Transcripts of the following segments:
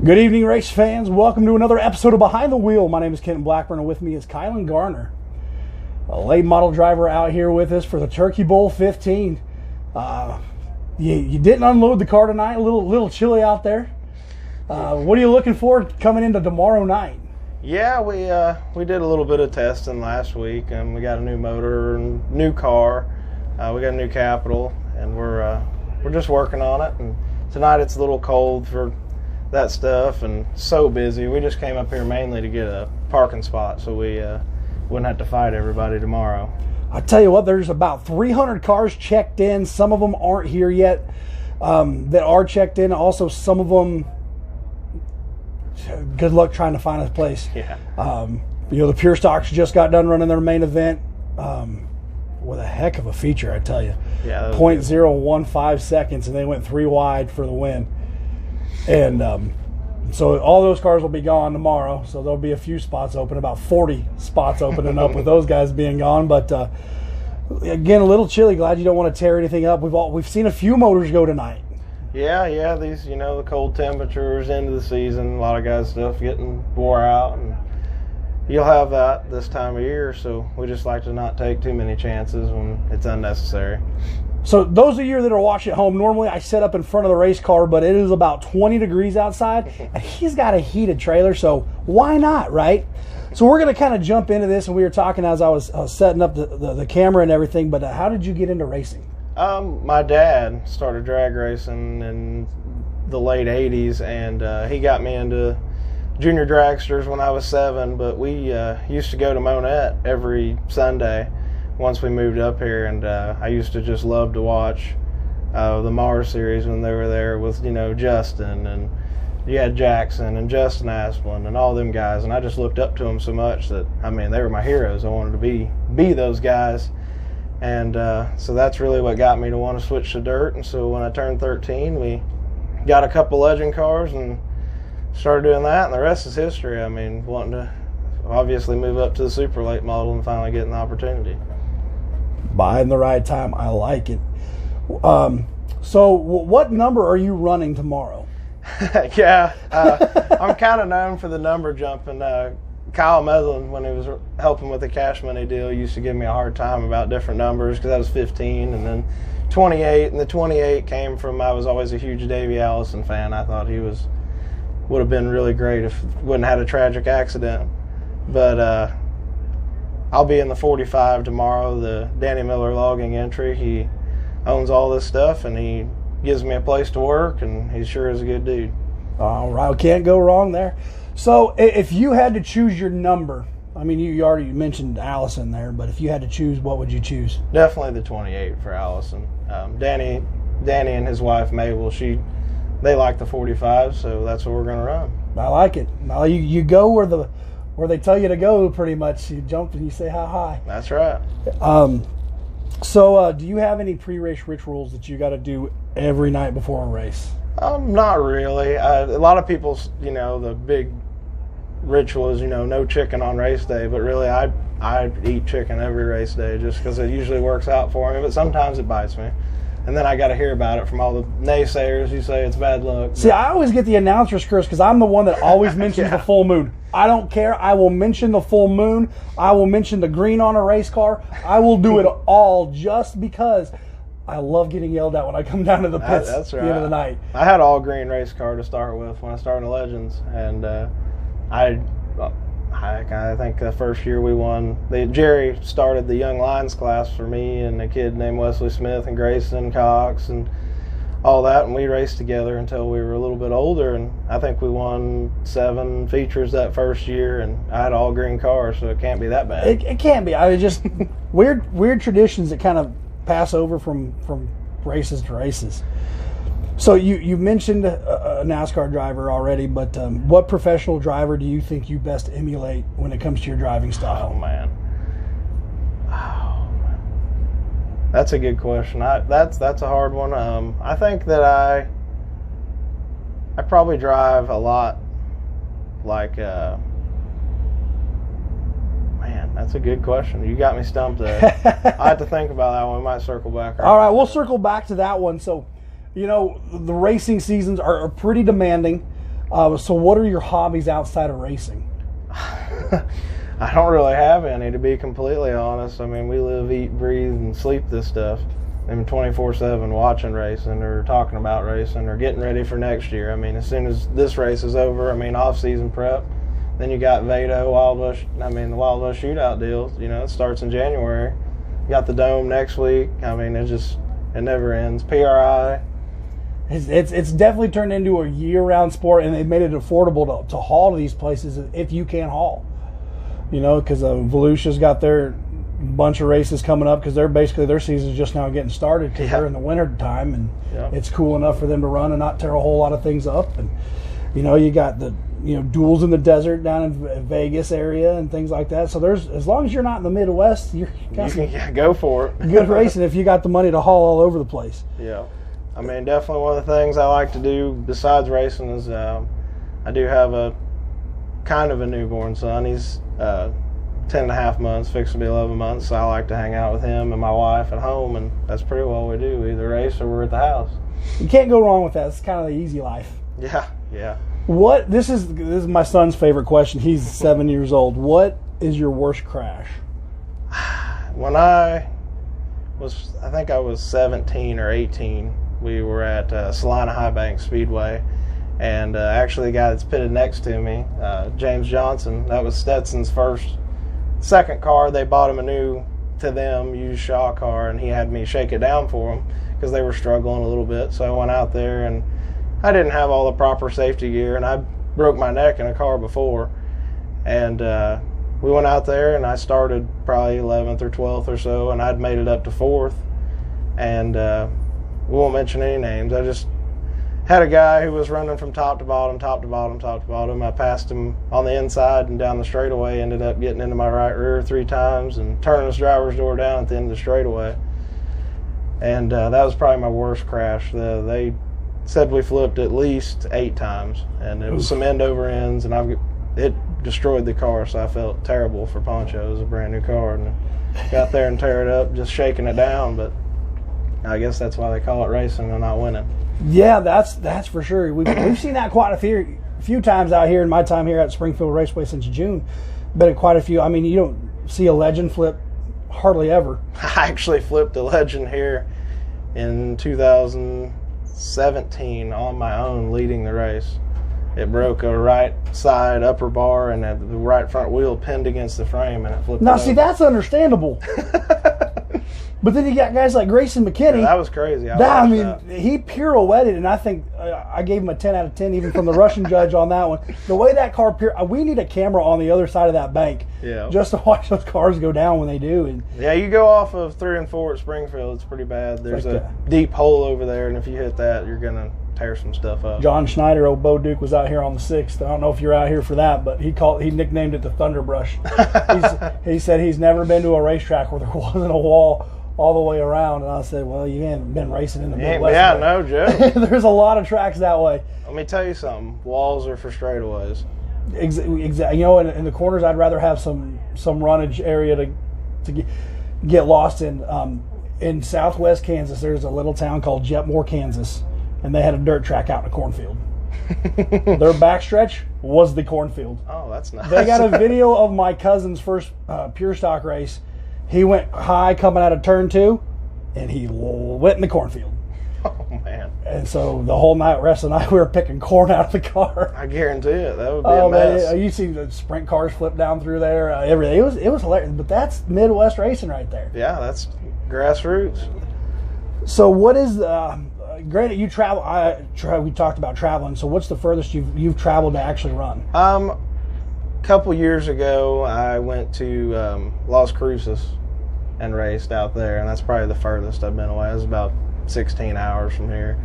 Good evening, race fans. Welcome to another episode of Behind the Wheel. My name is Kenton Blackburn, and with me is Kylan Garner, a late model driver out here with us for the Turkey Bowl 15. You didn't unload the car tonight. A little chilly out there. What are you looking for coming into tomorrow night? Yeah, we did a little bit of testing last week, and we got a new motor and new car. We got a new Capital, and we're just working on it. And tonight it's a little cold for that stuff and so busy. We just came up here mainly to get a parking spot so we wouldn't have to fight everybody tomorrow. I tell you what, there's about 300 cars checked in. Some of them aren't here yet that are checked in. Also, some of them, good luck trying to find a place. Yeah. The Pure Stocks just got done running their main event with a heck of a feature, I tell you. Yeah. 0.015 seconds, and they went 3 wide for the win. And so all those cars will be gone tomorrow. So there'll be a few spots open, about 40 spots opening up with those guys being gone. But again, a little chilly. Glad you don't want to tear anything up. We've seen a few motors go tonight. Yeah. These, the cold temperatures, end of the season, a lot of guys' stuff getting wore out, and you'll have that this time of year. So we just like to not take too many chances when it's unnecessary. So those of you that are watching at home, normally I set up in front of the race car, but it is about 20 degrees outside, and he's got a heated trailer, so why not, right? So we're going to kind of jump into this, and we were talking as I was setting up the camera and everything, but how did you get into racing? My dad started drag racing in the late 80s, and he got me into junior dragsters when I was 7, but we used to go to Monette every Sunday once we moved up here, and I used to just love to watch the Mars series when they were there with, Justin, and you had Jackson and Justin Asplin and all them guys, and I just looked up to them so much that, they were my heroes. I wanted to be those guys, and so that's really what got me to want to switch to dirt. And so when I turned 13, we got a couple legend cars and started doing that, and the rest is history. Wanting to obviously move up to the super late model and finally getting the opportunity. Buying the right time. I like it. So what number are you running tomorrow? Yeah, I'm kind of known for the number jumping. Kyle Medlin, when he was helping with the cash money deal, used to give me a hard time about different numbers because I was 15 and then 28, and the 28 came from, I was always a huge Davey Allison fan. I thought he would have been really great if he wouldn't have had a tragic accident. But I'll be in the 45 tomorrow, the Danny Miller logging entry. He owns all this stuff, and he gives me a place to work, and he sure is a good dude. All right, can't go wrong there. So if you had to choose your number, you already mentioned Allison there, but if you had to choose, what would you choose? Definitely the 28 for Allison. Danny and his wife Mabel, they like the 45, so that's what we're going to run. I like it. Well, you go where they tell you to go, pretty much. You jump and you say how high. That's right. So do you have any pre-race rituals that you got to do every night before a race? Not really. A lot of people's, the big ritual is, no chicken on race day, but really I eat chicken every race day just because it usually works out for me, but sometimes it bites me. And then I got to hear about it from all the naysayers who say it's bad luck. See, I always get the announcer's curse because I'm the one that always mentions the full moon. I don't care. I will mention the full moon. I will mention the green on a race car. I will do it all just because I love getting yelled at when I come down to the pits That's right. at the end of the night. I had an all green race car to start with when I started Legends, and I think the first year we won, Jerry started the Young Lions class for me and a kid named Wesley Smith and Grayson Cox and all that, and we raced together until we were a little bit older, and I think we won 7 features that first year, and I had all green cars, so it can't be that bad. It can't be. Just weird traditions that kind of pass over from races to races. So you mentioned a NASCAR driver already, but what professional driver do you think you best emulate when it comes to your driving style? Oh, man. That's a good question. That's a hard one. I think that I probably drive a lot like man, that's a good question. You got me stumped there. I have to think about that one. We might circle back. All right, we'll circle back to that one. So, the racing seasons are pretty demanding. So what are your hobbies outside of racing? I don't really have any, to be completely honest. I mean, we live, eat, breathe, and sleep this stuff. I'm 24/7 watching racing or talking about racing or getting ready for next year. I mean, as soon as this race is over, I mean, off-season prep. Then you got Vado, the Wild West Shootout deal. You know, it starts in January. You got the Dome next week. I mean, it never ends. PRI. It's definitely turned into a year-round sport, and they've made it affordable to haul to these places if you can haul. You know, because Volusia's got their bunch of races coming up because their season's just now getting started because they're in the winter time, and it's cool enough for them to run and not tear a whole lot of things up. And you know, you got the duels in the desert down in Vegas area and things like that. So there's, as long as you're not in the Midwest, you can go for it. Good racing if you got the money to haul all over the place. Yeah, I mean, definitely one of the things I like to do besides racing is I do have a kind of a newborn son. He's 10.5 months, fixing to be 11 months. So I like to hang out with him and my wife at home, and that's pretty well what we do. We either race or we're at the house. You can't go wrong with that. It's kind of the easy life. Yeah. This is my son's favorite question. He's 7 years old. What is your worst crash? When I think I was 17 or 18, we were at Salina High Bank Speedway, and actually the guy that's pitted next to me, James Johnson, that was Stetson's second car. They bought him a new, to them, used Shaw car, and he had me shake it down for him because they were struggling a little bit. So I went out there, and I didn't have all the proper safety gear, and I broke my neck in a car before. And we went out there, and I started probably 11th or 12th or so, and I'd made it up to 4th. And we won't mention any names. I just had a guy who was running from top to bottom. I passed him on the inside and down the straightaway, ended up getting into my right rear 3 times and turning his driver's door down at the end of the straightaway. And that was probably my worst crash. They said we flipped at least 8 times, and it was some end over ends, and it destroyed the car, so I felt terrible for Poncho. It was a brand new car, and got there and tear it up, just shaking it down. But I guess that's why they call it racing and not winning. Yeah, that's for sure. We've seen that quite a few times out here in my time here at Springfield Raceway since June. Been at quite a few. I mean, you don't see a Legend flip hardly ever. I actually flipped a Legend here in 2017 on my own, leading the race. It broke a right side upper bar, and the right front wheel pinned against the frame, and it flipped. Now, see, that's understandable. But then you got guys like Grayson McKinney. Yeah, that was crazy. He pirouetted, and I think I gave him a 10 out of 10 even from the Russian judge on that one. The way that car we need a camera on the other side of that bank just to watch those cars go down when they do. And yeah, you go off of 3 and 4 at Springfield, it's pretty bad. There's a deep hole over there, and if you hit that, you're going to tear some stuff up. John Schneider, old Bo Duke, was out here on the 6th. I don't know if you're out here for that, but he nicknamed it the Thunderbrush. He said he's never been to a racetrack where there wasn't a wall all the way around, and I said, well, you haven't been racing in the Midwest. Yeah, no joke. There's a lot of tracks that way. Let me tell you something. Walls are for straightaways. Exactly. You know, in the corners, I'd rather have some runnage area to get lost in. In southwest Kansas, there's a little town called Jetmore, Kansas, and they had a dirt track out in a cornfield. Their backstretch was the cornfield. Oh, that's nice. They got a video of my cousin's first pure stock race. He went high coming out of turn 2, and he went in the cornfield. Oh, man. And so the whole rest of the night, we were picking corn out of the car. I guarantee it. That would be a mess. Man, you see the sprint cars flip down through there, everything. It was hilarious. But that's Midwest racing right there. Yeah, that's grassroots. So what is granted, you travel. We talked about traveling. So what's the furthest you've traveled to actually run? A couple years ago, I went to Las Cruces and raced out there, and that's probably the furthest I've been away. It was about 16 hours from here.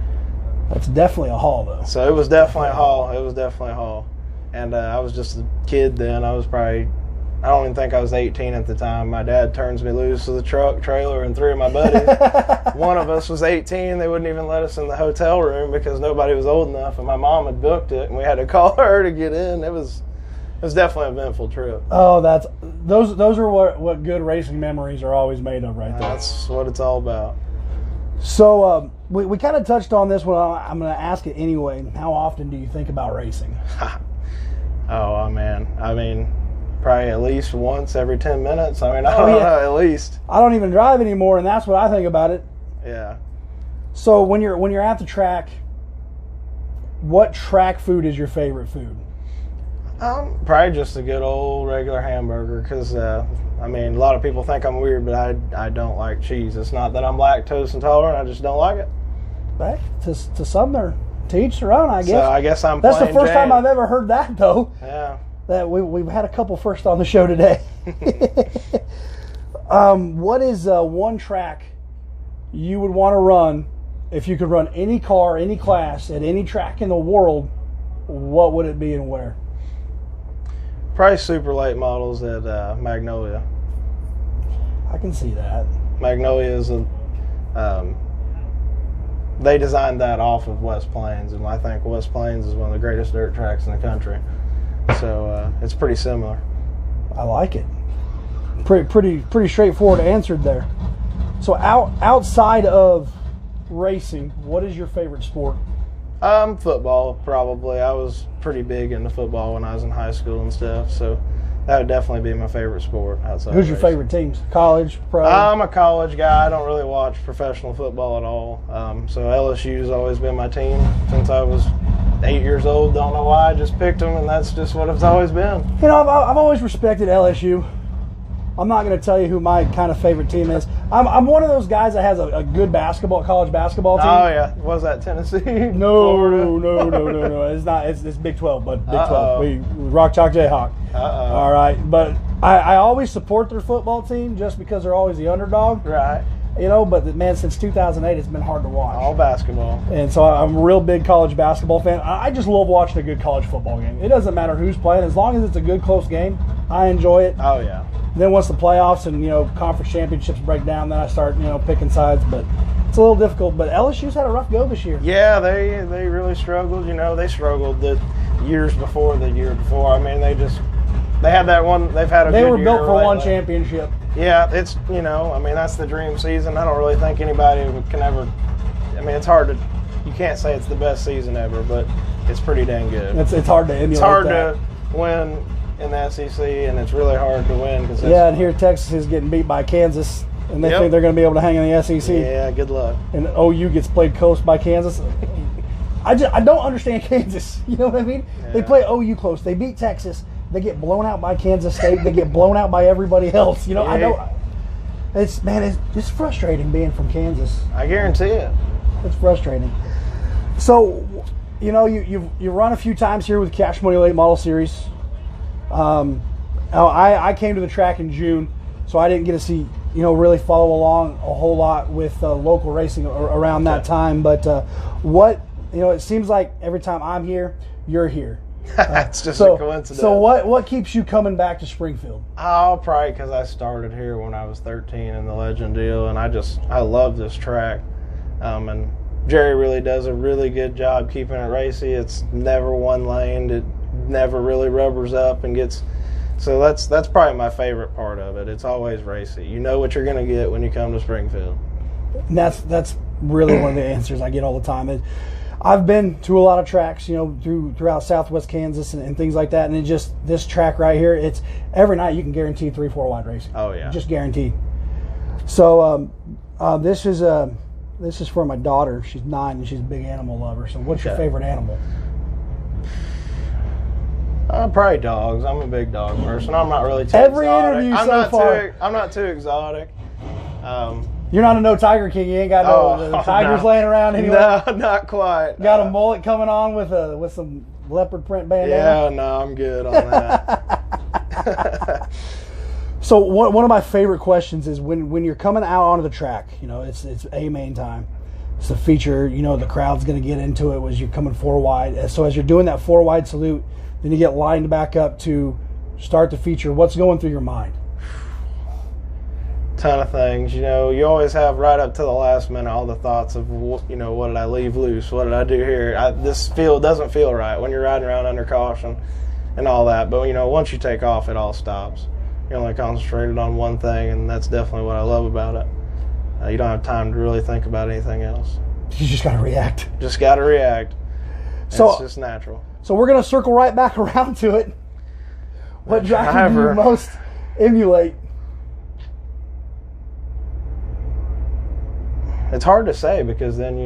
That's definitely a haul, though. So it was definitely a haul. And I was just a kid then. I don't even think I was 18 at the time. My dad turns me loose with a truck, trailer, and 3 of my buddies. One of us was 18. They wouldn't even let us in the hotel room because nobody was old enough, and my mom had booked it, and we had to call her to get in. It was definitely an eventful trip. Oh, those are what good racing memories are always made of, right there. That's what it's all about. So we kind of touched on this one. I'm going to ask it anyway. How often do you think about racing? Oh, man. I mean, probably at least once every 10 minutes. I mean, I don't know, at least. I don't even drive anymore, and that's what I think about it. Yeah. So when you're at the track, what track food is your favorite food? Probably just a good old regular hamburger because, I mean, a lot of people think I'm weird, but I don't like cheese. It's not that I'm lactose intolerant. I just don't like it. But to some, to each their own, I guess. So I guess I'm That's the first Jane. time I've ever heard that, though. Yeah. That we've had a couple first on the show today. What is one track you would want to run if you could run any car, any class, at any track in the world? What would it be and where? Probably super late models at Magnolia. I can see that. Magnolia is they designed that off of West Plains, and I think West Plains is one of the greatest dirt tracks in the country. So it's pretty similar. I like it. Pretty straightforward answered there. So outside of racing, what is your favorite sport? Football, probably. I was pretty big into football when I was in high school and stuff, so that would definitely be my favorite sport outside. Who's your favorite teams? College, pro? I'm a college guy. I don't really watch professional football at all. So LSU's always been my team since I was 8 years old. Don't know why. I just picked them, and that's just what it's always been. You know, I've always respected LSU. I'm not going to tell you who my kind of favorite team is. I'm one of those guys that has a good college basketball team. Oh yeah, was that Tennessee? No. It's not. It's Big 12, but Big 12. We Rock Chalk Jayhawk. All right, but I always support their football team just because they're always the underdog. Right. You know, but man, since 2008, it's been hard to watch. All basketball. And so I'm a real big college basketball fan. I just love watching a good college football game. It doesn't matter who's playing, as long as it's a good, close game. I enjoy it. Oh yeah. Then once the playoffs and conference championships break down, then I start picking sides. But it's a little difficult. But LSU's had a rough go this year. Yeah, they really struggled. They struggled the years before the year before. I mean, they had that one. They've had a. They good were year built for lately. one championship. Yeah, it's I mean, that's the dream season. I don't really think anybody can ever. I mean, it's hard to. You can't say it's the best season ever, but it's pretty dang good. It's hard to emulate. It's hard that. to win in the SEC, and it's really hard to win because and here Texas is getting beat by Kansas, and they think they're going to be able to hang in the SEC. Yeah, good luck. And OU gets played close by Kansas. I don't understand Kansas. You know what I mean? Yeah. They play OU close. They beat Texas. They get blown out by Kansas State. They get blown out by everybody else. Yeah. I know. It's just frustrating being from Kansas. I guarantee it. It's frustrating. So, you run a few times here with Cash Money Late Model Series. I came to the track in June, so I didn't get to see really follow along a whole lot with local racing around that time. But it seems like every time I'm here, you're here. It's just a coincidence. So what keeps you coming back to Springfield? Oh, probably because I started here when I was 13 in the Legend deal, and I love this track. And Jerry really does a really good job keeping it racy. It's never one laned. It never really rubbers up and gets. So that's probably my favorite part of it. It's always racy. You know what you're going to get when you come to Springfield. And that's really one of the answers I get all the time. I've been to a lot of tracks, throughout Southwest Kansas and things like that, and it just this track right here. It's every night you can guarantee 3-4 wide racing. Oh yeah, just guaranteed. So this is for my daughter. She's 9 and she's a big animal lover. So what's your favorite animal? Probably dogs. I'm a big dog person. I'm not really too Every exotic. interview so far. I'm not too exotic. You're not a no tiger king. You ain't got no tigers laying around anyway. No, not quite. Got a mullet coming on with some leopard print bandana. Yeah, no, I'm good on that. So one of my favorite questions is when you're coming out onto the track. It's a main time. It's a feature. The crowd's going to get into it as you're coming 4 wide. So as you're doing that 4 wide salute, then you get lined back up to start the feature. What's going through your mind? Ton of things. You always have right up to the last minute all the thoughts of, what did I leave loose? What did I do here? This field doesn't feel right when you're riding around under caution and all that. But, once you take off, it all stops. You're only concentrated on one thing, and that's definitely what I love about it. You don't have time to really think about anything else. You just got to react. Just got to react. So it's just natural. So we're going to circle right back around to it. What driver do you most emulate? It's hard to say because then,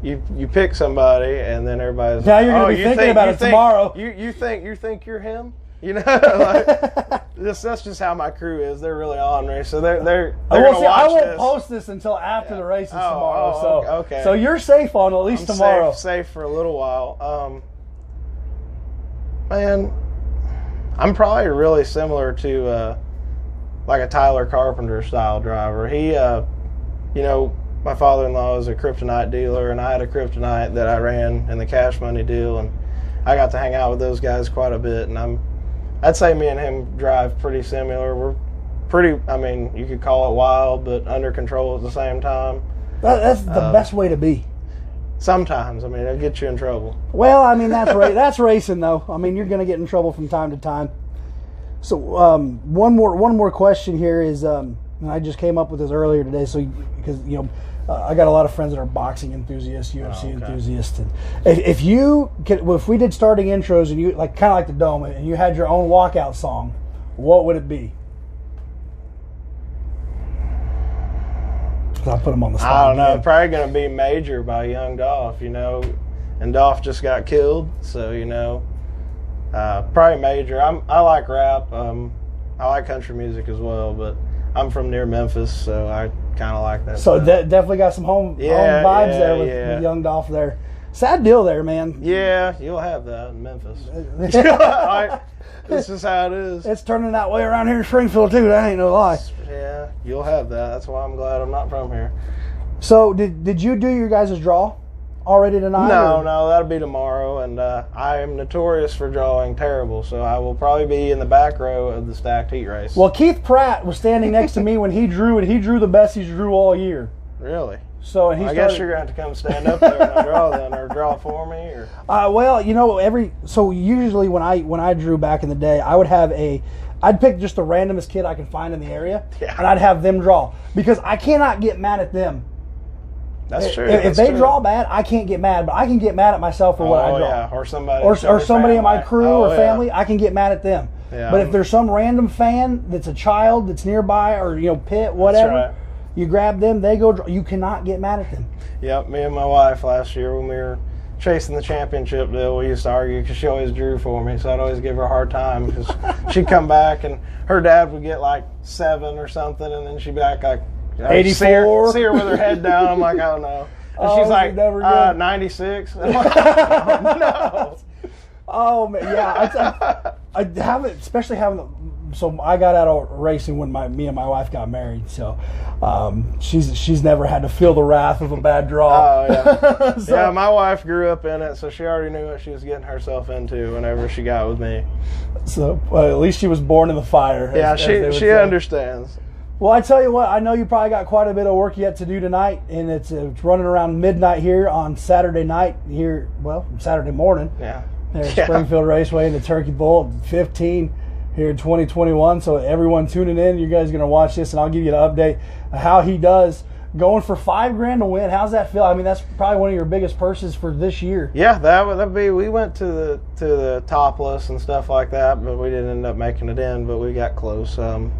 you pick somebody and then everybody's now you're going to be thinking about it tomorrow. You think you're him? That's just how my crew is. They're really on me, so they're going to watch I won't this. post this until after the races tomorrow. Okay. So you're safe on at least tomorrow. Safe for a little while. Man, I'm probably really similar to like a Tyler Carpenter style driver. He, my father-in-law is a kryptonite dealer, and I had a kryptonite that I ran in the cash money deal, and I got to hang out with those guys quite a bit, and I'd say me and him drive pretty similar. We're pretty, you could call it wild, but under control at the same time. That's the best way to be. Sometimes, it'll get you in trouble. Well, that's racing, though. You're going to get in trouble from time to time. So one more question here is, and I just came up with this earlier today. So because I got a lot of friends that are boxing enthusiasts, UFC enthusiasts, and if we did starting intros and you kind of like the Dome, and you had your own walkout song, what would it be? I put him on the spot. I don't know. Probably going to be Major by Young Dolph, and Dolph just got killed, so probably Major. I like rap. I like country music as well, but I'm from near Memphis, so I kind of like that. So definitely got some home vibes there with Young Dolph there. Sad deal there, man. Yeah, you'll have that in Memphis. This is how it is. It's turning that way around here in Springfield too. That ain't no lie. Yeah, you'll have that. That's why I'm glad I'm not from here. So did you do your guys' draw already tonight? No, that'll be tomorrow, and I am notorious for drawing terrible, so I will probably be in the back row of the stacked heat race. Well, Keith Pratt was standing next to me when he drew, and he drew the best he's drew all year. Really? So and I guess you're going to have to come stand up there and draw then, or draw for me, or. So usually when I drew back in the day, I would have I'd pick just the randomest kid I could find in the area, and I'd have them draw because I cannot get mad at them. That's true. If they draw bad, I can't get mad, but I can get mad at myself for what I draw. Yeah. Or somebody. Or somebody in my crew or family, I can get mad at them. Yeah. But if there's some random fan that's a child that's nearby or pit, whatever, right. You grab them, they go draw. You cannot get mad at them. Yep. Me and my wife last year when we were chasing the championship deal, we used to argue because she always drew for me, so I'd always give her a hard time because she'd come back and her dad would get like 7 or something, and then she'd be like 84. See her with her head down. I'm like, oh no. And she's like, 96. I'm like, oh, no. Oh man, yeah. I haven't, especially having. So I got out of racing when me and my wife got married. So she's never had to feel the wrath of a bad draw. Oh yeah. Yeah, my wife grew up in it, so she already knew what she was getting herself into whenever she got with me. So at least she was born in the fire. She understands. Well, I tell you what, I know you probably got quite a bit of work yet to do tonight, and it's running around midnight here on Saturday night here. Well, Saturday morning. Yeah. There at Springfield Raceway in the Turkey Bowl 15 here in 2021. So everyone tuning in, you guys are going to watch this, and I'll give you an update of how he does. Going for $5,000 to win. How's that feel? That's probably one of your biggest purses for this year. Yeah, that would be. We went to the topless and stuff like that, but we didn't end up making it in. But we got close.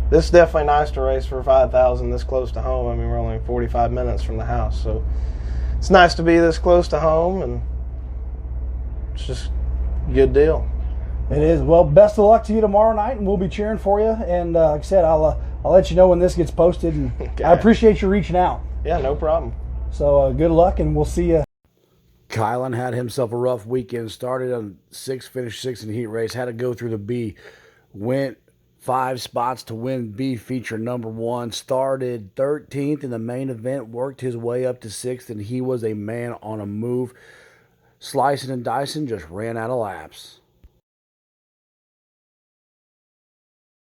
This is definitely nice to race for $5,000 this close to home. We're only 45 minutes from the house, so it's nice to be this close to home, and it's just a good deal. It is. Well, best of luck to you tomorrow night, and we'll be cheering for you. And like I said, I'll let you know when this gets posted. And okay. I appreciate you reaching out. Yeah, no problem. So good luck, and we'll see you. Kylan had himself a rough weekend. Started on 6, finished 6 in the heat race. Had to go through the B. Went 5 spots to win B feature number 1. Started 13th in the main event. Worked his way up to 6th, and he was a man on a move. Slicing and dicing, just ran out of laps.